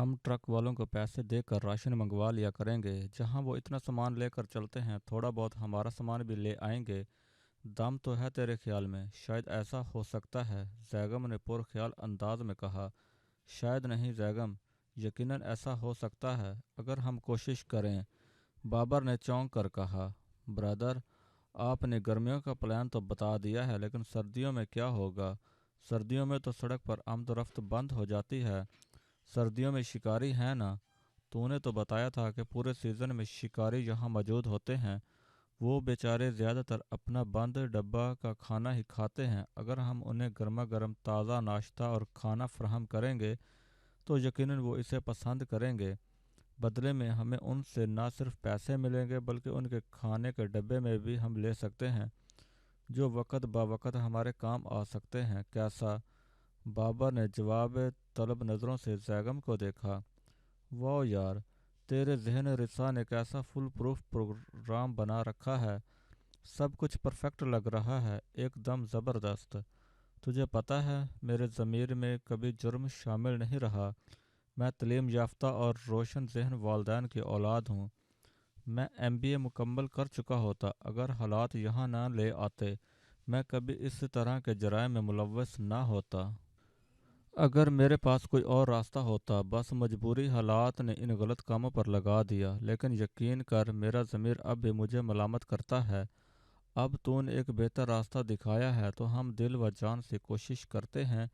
हम ट्रक वालों को पैसे देकर राशन मंगवा लिया करेंगे। जहाँ वो इतना सामान लेकर चलते हैं, थोड़ा बहुत हमारा सामान भी ले आएंगे। दम तो है तेरे ख्याल में? शायद ऐसा हो सकता है, जैगम ने पुरख्याल अंदाज में कहा। शायद नहीं जैगम, यकीनन ऐसा हो सकता है अगर हम कोशिश करें, बाबर ने चौंक कर कहा। ब्रदर, आपने गर्मियों का प्लान तो बता दिया है, लेकिन सर्दियों में क्या होगा? सर्दियों में तो सड़क पर आमदोरफ्त बंद हो जाती है। सर्दियों में शिकारी हैं ना? तूने तो बताया था कि पूरे सीज़न में शिकारी यहाँ मौजूद होते हैं। वो बेचारे ज़्यादातर अपना बंद डब्बा का खाना ही खाते हैं। अगर हम उन्हें गर्मा गर्म ताज़ा नाश्ता और खाना फराहम करेंगे तो यकीनन वो इसे पसंद करेंगे। बदले में हमें उनसे ना सिर्फ पैसे मिलेंगे, बल्कि उनके खाने के डब्बे में भी हम ले सकते हैं, जो वक्त ब वक्त हमारे काम आ सकते हैं। कैसा? बाबर ने जवाब तलब नज़रों से जैगम को देखा। वाह यार, तेरे जहन रिसा ने कैसा फुल प्रूफ प्रोग्राम बना रखा है। सब कुछ परफेक्ट लग रहा है, एकदम ज़बरदस्त। तुझे पता है, मेरे ज़मीर में कभी जुर्म शामिल नहीं रहा। मैं तलीम याफ्ता और रोशन जहन वालदैन की औलाद हूँ। मैं एमबीए मुकम्मल कर चुका होता अगर हालात यहाँ ना ले आते। मैं कभी इस तरह के जराइम में मुलव्वस ना होता। अगर मेरे पास कोई और रास्ता होता, बस मजबूरी हालात ने इन गलत कामों पर लगा दिया। लेकिन यकीन कर, मेरा ज़मीर अब भी मुझे मलामत करता है। अब तूने एक बेहतर रास्ता दिखाया है, तो हम दिल व जान से कोशिश करते हैं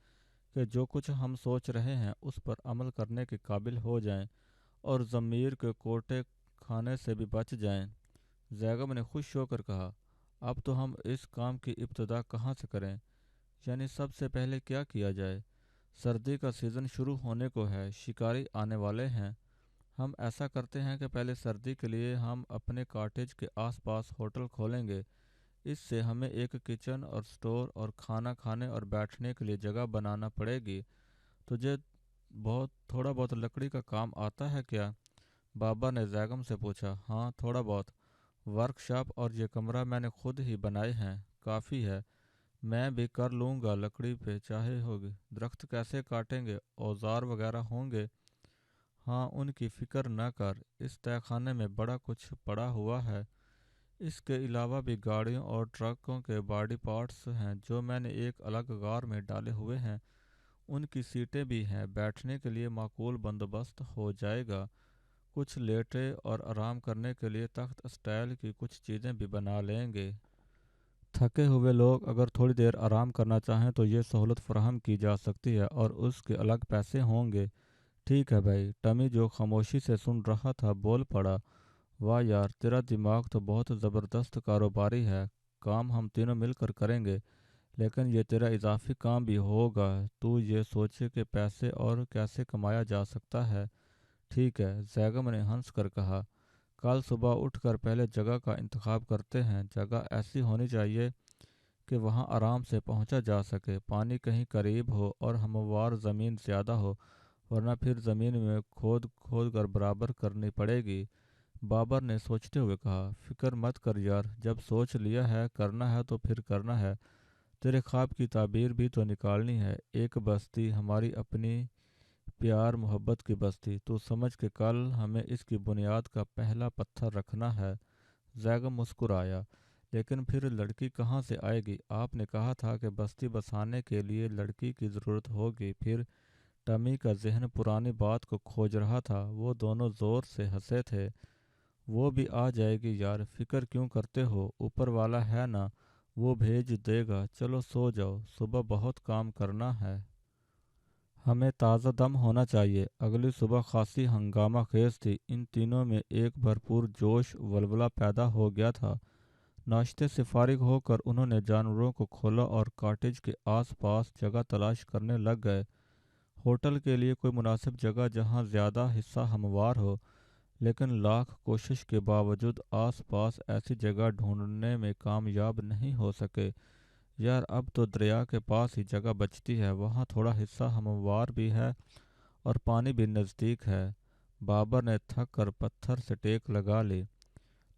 कि जो कुछ हम सोच रहे हैं उस पर अमल करने के काबिल हो जाएं, और ज़मीर के कोटे खाने से भी बच जाएं। जैगब ने खुश होकर कहा। अब तो हम इस काम की इब्तदा कहाँ से करें? यानी सबसे पहले क्या किया जाए? सर्दी का सीज़न शुरू होने को है, शिकारी आने वाले हैं। हम ऐसा करते हैं कि पहले सर्दी के लिए हम अपने कॉटेज के आसपास होटल खोलेंगे। इससे हमें एक किचन और स्टोर और खाना खाने और बैठने के लिए जगह बनाना पड़ेगी। तुझे बहुत थोड़ा बहुत लकड़ी का काम आता है क्या? बाबा ने जैगम से पूछा। हाँ, थोड़ा बहुत। वर्कशॉप और ये कमरा मैंने खुद ही बनाए हैं, काफ़ी है। मैं भी कर लूँगा, लकड़ी पे चाहे होगी। दरख्त कैसे काटेंगे? औजार वगैरह होंगे? हाँ, उनकी फ़िक्र न कर, इस तहखाने में बड़ा कुछ पड़ा हुआ है। इसके अलावा भी गाड़ियों और ट्रकों के बॉडी पार्ट्स हैं जो मैंने एक अलग गार में डाले हुए हैं। उनकी सीटें भी हैं, बैठने के लिए माकूल बंदोबस्त हो जाएगा। कुछ लेटे और आराम करने के लिए तख्त स्टाइल की कुछ चीज़ें भी बना लेंगे। थके हुए लोग अगर थोड़ी देर आराम करना चाहें तो ये सहूलत फराहम की जा सकती है, और उसके अलग पैसे होंगे। ठीक है भाई। टमी, जो खामोशी से सुन रहा था, बोल पड़ा। वाह यार, तेरा दिमाग तो बहुत ज़बरदस्त कारोबारी है। काम हम तीनों मिलकर करेंगे, लेकिन ये तेरा इजाफी काम भी होगा। तू ये सोचे कि पैसे और कैसे कमाया जा सकता है। ठीक है, जैगम ने हंस कर कहा। कल सुबह उठकर पहले जगह का इंतखाब करते हैं। जगह ऐसी होनी चाहिए कि वहाँ आराम से पहुँचा जा सके। पानी कहीं करीब हो और हमवार ज़मीन ज़्यादा हो, वरना फिर ज़मीन में खोद खोद कर बराबर करनी पड़ेगी। बाबर ने सोचते हुए कहा। फिक्र मत कर यार, जब सोच लिया है करना है तो फिर करना है। तेरे ख्वाब की ताबीर भी तो निकालनी है। एक बस्ती, हमारी अपनी प्यार मोहब्बत की बस्ती। तू समझ के कल हमें इसकी बुनियाद का पहला पत्थर रखना है। जैगम मुस्कुराया। लेकिन फिर लड़की कहाँ से आएगी? आपने कहा था कि बस्ती बसाने के लिए लड़की की ज़रूरत होगी। फिर टमी का जहन पुरानी बात को खोज रहा था। वो दोनों ज़ोर से हंसे थे। वो भी आ जाएगी यार, फिक्र क्यों करते हो? ऊपर वाला है ना, वो भेज देगा। चलो सो जाओ, सुबह बहुत काम करना है। हमें ताज़ा दम होना चाहिए। अगली सुबह खासी हंगामा खेज थी। इन तीनों में एक भरपूर जोश वलवला पैदा हो गया था। नाश्ते से फारिग होकर उन्होंने जानवरों को खोला और कॉटेज के आसपास जगह तलाश करने लग गए। होटल के लिए कोई मुनासिब जगह जहां ज़्यादा हिस्सा हमवार हो। लेकिन लाख कोशिश के बावजूद आसपास ऐसी जगह ढूंढने में कामयाब नहीं हो सके। यार, अब तो दरिया के पास ही जगह बचती है, वहाँ थोड़ा हिस्सा हमवार भी है और पानी भी नज़दीक है। बाबर ने थक कर पत्थर से टेक लगा ली।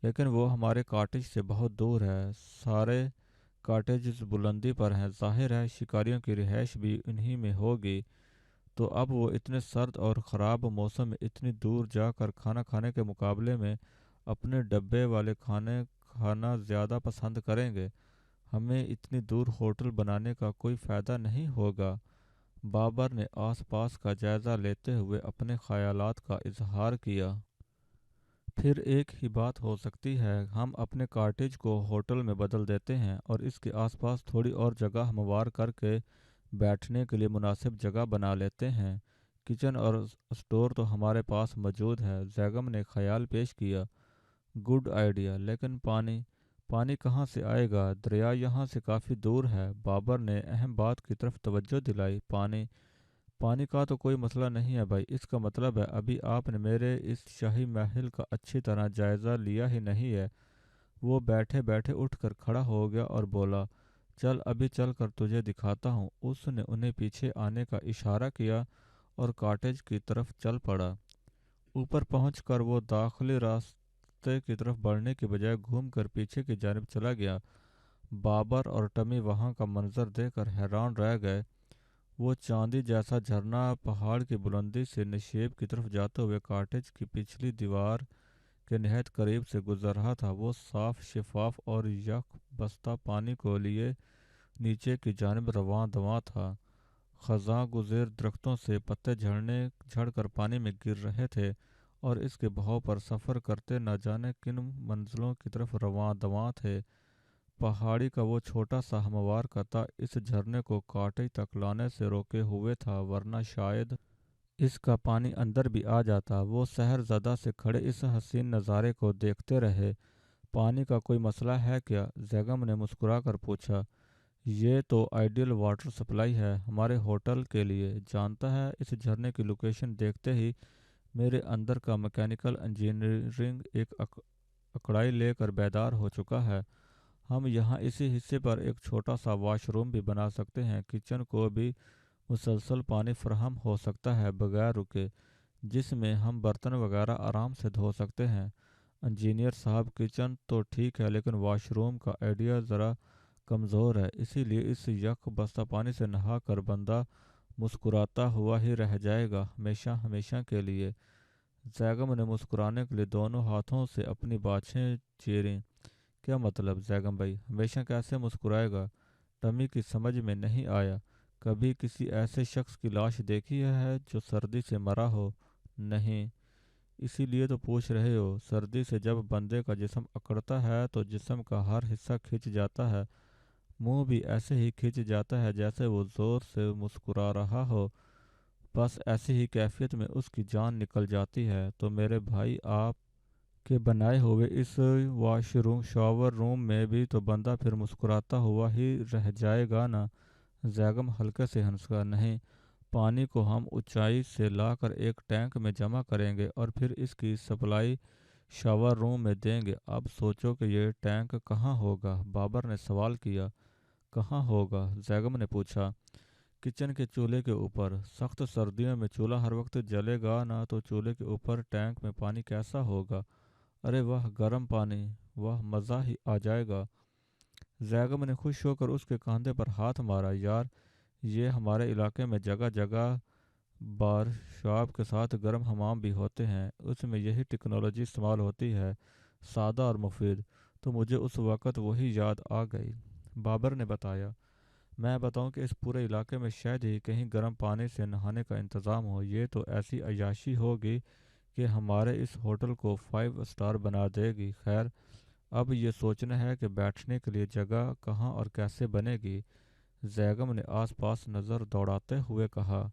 लेकिन वो हमारे कॉटेज से बहुत दूर है। सारे कॉटेज इस बुलंदी पर हैं। जाहिर है शिकारियों की रिहाइश भी इन्हीं में होगी। تو اب وہ اتنے سرد اور خراب موسم میں اتنی دور جا کر کھانا کھانے کے مقابلے میں اپنے ڈبے والے کھانے کھانا زیادہ پسند کریں گے۔ ہمیں اتنی دور ہوٹل بنانے کا کوئی فائدہ نہیں ہوگا۔ بابر نے آس پاس کا جائزہ لیتے ہوئے اپنے خیالات کا اظہار کیا۔ پھر ایک ہی بات ہو سکتی ہے، ہم اپنے کاٹیج کو ہوٹل میں بدل دیتے ہیں اور اس کے آس پاس تھوڑی اور جگہ ہموار کر کے بیٹھنے کے لیے مناسب جگہ بنا لیتے ہیں۔ کچن اور اسٹور تو ہمارے پاس موجود ہے، بیگم نے خیال پیش کیا۔ گڈ آئیڈیا، لیکن پانی کہاں سے آئے گا؟ دریا یہاں سے کافی دور ہے۔ بابر نے اہم بات کی طرف توجہ دلائی۔ پانی کا تو کوئی مسئلہ نہیں ہے بھائی، اس کا مطلب ہے ابھی آپ نے میرے اس شاہی محل کا اچھی طرح جائزہ لیا ہی نہیں ہے۔ وہ بیٹھے بیٹھے اٹھ کر کھڑا ہو گیا اور بولا، چل ابھی چل کر تجھے دکھاتا ہوں۔ اس نے انہیں پیچھے آنے کا اشارہ کیا اور کاٹیج کی طرف چل پڑا۔ اوپر پہنچ کر وہ داخلی راستے کی طرف بڑھنے کے بجائے گھوم کر پیچھے کی جانب چلا گیا۔ بابر اور ٹمی وہاں کا منظر دیکھ کر حیران رہ گئے۔ وہ چاندی جیسا جھرنا پہاڑ کی بلندی سے نشیب کی طرف جاتے ہوئے کاٹیج کی پچھلی دیوار کے نہایت قریب سے گزر رہا تھا۔ وہ صاف، شفاف اور یک بستہ پانی کو لیے نیچے کی جانب رواں دواں تھا۔ خزاں گزیر درختوں سے پتے جھڑ کر پانی میں گر رہے تھے اور اس کے بہاؤ پر سفر کرتے نہ جانے کن منزلوں کی طرف رواں دواں تھے۔ پہاڑی کا وہ چھوٹا سا ہموار قطع اس جھرنے کو کاٹیج تک لانے سے روکے ہوئے تھا، ورنہ شاید اس کا پانی اندر بھی آ جاتا۔ وہ سحر زدہ سے کھڑے اس حسین نظارے کو دیکھتے رہے۔ پانی کا کوئی مسئلہ ہے کیا؟ بیگم نے مسکرا کر پوچھا۔ یہ تو آئیڈیل واٹر سپلائی ہے ہمارے ہوٹل کے لیے، جانتا ہے۔ اس جھرنے کی لوکیشن دیکھتے ہی میرے اندر کا میکینیکل انجینئرنگ ایک اکڑائی لے کر بیدار ہو چکا ہے۔ ہم یہاں اسی حصے پر ایک چھوٹا سا واش روم بھی بنا سکتے ہیں۔ کچن کو بھی مسلسل پانی فراہم ہو سکتا ہے بغیر رکے، جس میں ہم برتن وغیرہ آرام سے دھو سکتے ہیں۔ انجینئر صاحب، کچن تو ٹھیک ہے لیکن واش روم کا آئیڈیا ذرا کمزور ہے، اسی لیے اس یک بستہ پانی سے نہا کر بندہ مسکراتا ہوا ہی رہ جائے گا، ہمیشہ ہمیشہ کے لیے۔ بیگم نے مسکرانے کے لیے دونوں ہاتھوں سے اپنی باچھیں چیریں۔ کیا مطلب بیگم بھائی؟ ہمیشہ کیسے مسکرائے گا؟ ٹمی کی سمجھ میں نہیں آیا۔ کبھی کسی ایسے شخص کی لاش دیکھی ہے جو سردی سے مرا ہو؟ نہیں، اسی لیے تو پوچھ رہے ہو۔ سردی سے جب بندے کا جسم اکڑتا ہے تو جسم کا ہر حصہ کھنچ جاتا ہے، منہ بھی ایسے ہی کھنچ جاتا ہے جیسے وہ زور سے مسکرا رہا ہو۔ بس ایسی ہی کیفیت میں اس کی جان نکل جاتی ہے۔ تو میرے بھائی، آپ کے بنائے ہوئے اس شاور روم میں بھی تو بندہ پھر مسکراتا ہوا ہی رہ جائے گا نا؟ بیگم ہلکے سے ہنسا۔ نہیں، پانی کو ہم اونچائی سے لا کر ایک ٹینک میں جمع کریں گے اور پھر اس کی سپلائی شاور روم میں دیں گے۔ اب سوچو کہ یہ ٹینک کہاں ہوگا؟ بابر نے سوال کیا۔ کہاں ہوگا؟ بیگم نے پوچھا۔ کچن کے چولہے کے اوپر۔ سخت سردیوں میں چولہا ہر وقت جلے گا نا، تو چولہے کے اوپر ٹینک میں پانی کیسا ہوگا؟ ارے واہ، گرم پانی! واہ، مزہ ہی آ جائے گا! بیگم نے خوش ہو کر اس کے کاندھے پر ہاتھ مارا۔ یار، یہ ہمارے علاقے میں جگہ جگہ بارشاب کے ساتھ گرم حمام بھی ہوتے ہیں، اس میں یہی ٹیکنالوجی استعمال ہوتی ہے، سادہ اور مفید۔ تو مجھے اس وقت وہی یاد آ گئی۔ بابر نے بتایا، میں بتاؤں کہ اس پورے علاقے میں شاید ہی کہیں گرم پانی سے نہانے کا انتظام ہو۔ یہ تو ایسی عیاشی ہوگی کہ ہمارے اس ہوٹل کو 5 اسٹار بنا دے گی۔ خیر، اب یہ سوچنا ہے کہ بیٹھنے کے لیے جگہ کہاں اور کیسے بنے گی۔ بیگم نے آس پاس نظر دوڑاتے ہوئے کہا۔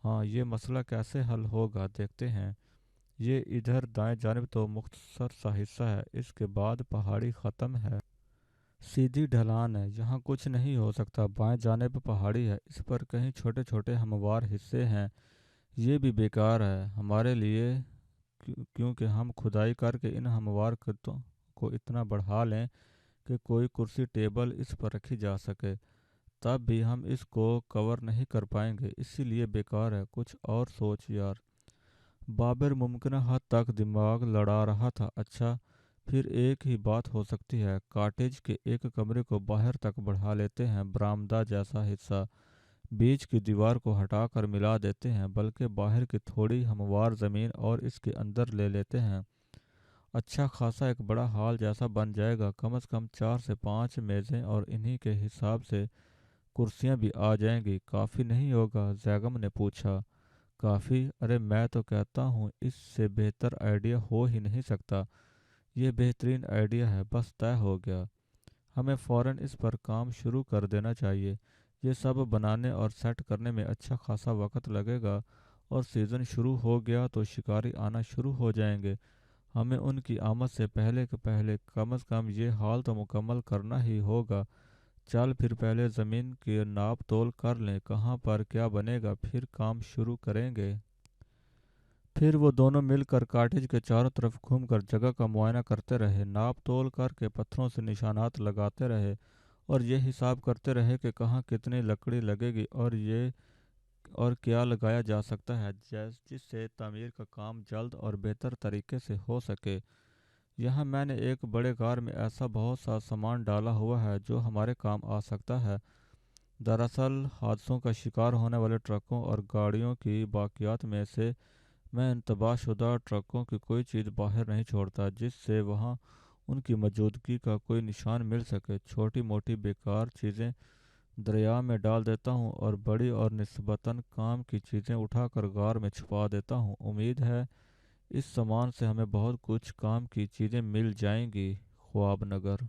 ہاں، یہ مسئلہ کیسے حل ہوگا دیکھتے ہیں۔ یہ ادھر دائیں جانب تو مختصر سا حصہ ہے، اس کے بعد پہاڑی ختم ہے، سیدھی ڈھلان ہے، یہاں کچھ نہیں ہو سکتا۔ بائیں جانب پہاڑی ہے، اس پر کہیں چھوٹے چھوٹے ہموار حصے ہیں، یہ بھی بیکار ہے ہمارے لیے، کیونکہ ہم کھدائی کر کے ان ہموار خطوں کو اتنا بڑھا لیں کہ کوئی کرسی ٹیبل اس پر رکھی جا سکے، تب بھی ہم اس کو کور نہیں کر پائیں گے، اسی لیے بیکار ہے۔ کچھ اور سوچ یار۔ بابر ممکنہ حد تک دماغ لڑا رہا تھا۔ اچھا، پھر ایک ہی بات ہو سکتی ہے، کاٹیج کے ایک کمرے کو باہر تک بڑھا لیتے ہیں، برآمدہ جیسا حصہ۔ बीच की दीवार को हटा कर मिला देते हैं, बल्कि बाहर की थोड़ी हमवार ज़मीन और इसके अंदर ले लेते हैं। अच्छा खासा एक बड़ा हॉल जैसा बन जाएगा। कम से कम 4 से 5 मेज़ें और इन्हीं के हिसाब से कुर्सियां भी आ जाएंगी। काफ़ी नहीं होगा? जैगम ने पूछा। काफ़ी? अरे मैं तो कहता हूँ इससे बेहतर आइडिया हो ही नहीं सकता। ये बेहतरीन आइडिया है, बस तय हो गया। हमें फ़ौरन इस पर काम शुरू कर देना चाहिए। ये सब बनाने और सेट करने में अच्छा खासा वक्त लगेगा, और सीज़न शुरू हो गया तो शिकारी आना शुरू हो जाएंगे। हमें उनकी आमद से पहले के पहले कम से कम ये हाल तो मुकम्मल करना ही होगा। चल फिर पहले ज़मीन की नाप तोल कर लें, कहाँ पर क्या बनेगा, फिर काम शुरू करेंगे। फिर वो दोनों मिलकर कॉटेज के चारों तरफ घूमकर जगह का मुआयना करते रहे, नाप तोल करके पत्थरों से निशानात लगाते रहे, और ये हिसाब करते रहे कि कहाँ कितनी लकड़ी लगेगी और क्या लगाया जा सकता है जिससे तामीर का काम जल्द और बेहतर तरीके से हो सके। यहाँ मैंने एक बड़े कार में ऐसा बहुत सा सामान डाला हुआ है जो हमारे काम आ सकता है। दरअसल हादसों का शिकार होने वाले ट्रकों और गाड़ियों की बाकियात में से मैं इन तबाहशुदा ट्रकों की कोई चीज़ बाहर नहीं छोड़ता जिससे वहाँ उनकी मौजूदगी का कोई निशान मिल सके। छोटी मोटी बेकार चीज़ें दरिया में डाल देता हूँ और बड़ी और निस्बतन काम की चीज़ें उठाकर गार में छुपा देता हूँ। उम्मीद है इस सामान से हमें बहुत कुछ काम की चीज़ें मिल जाएंगी। ख्वाब नगर।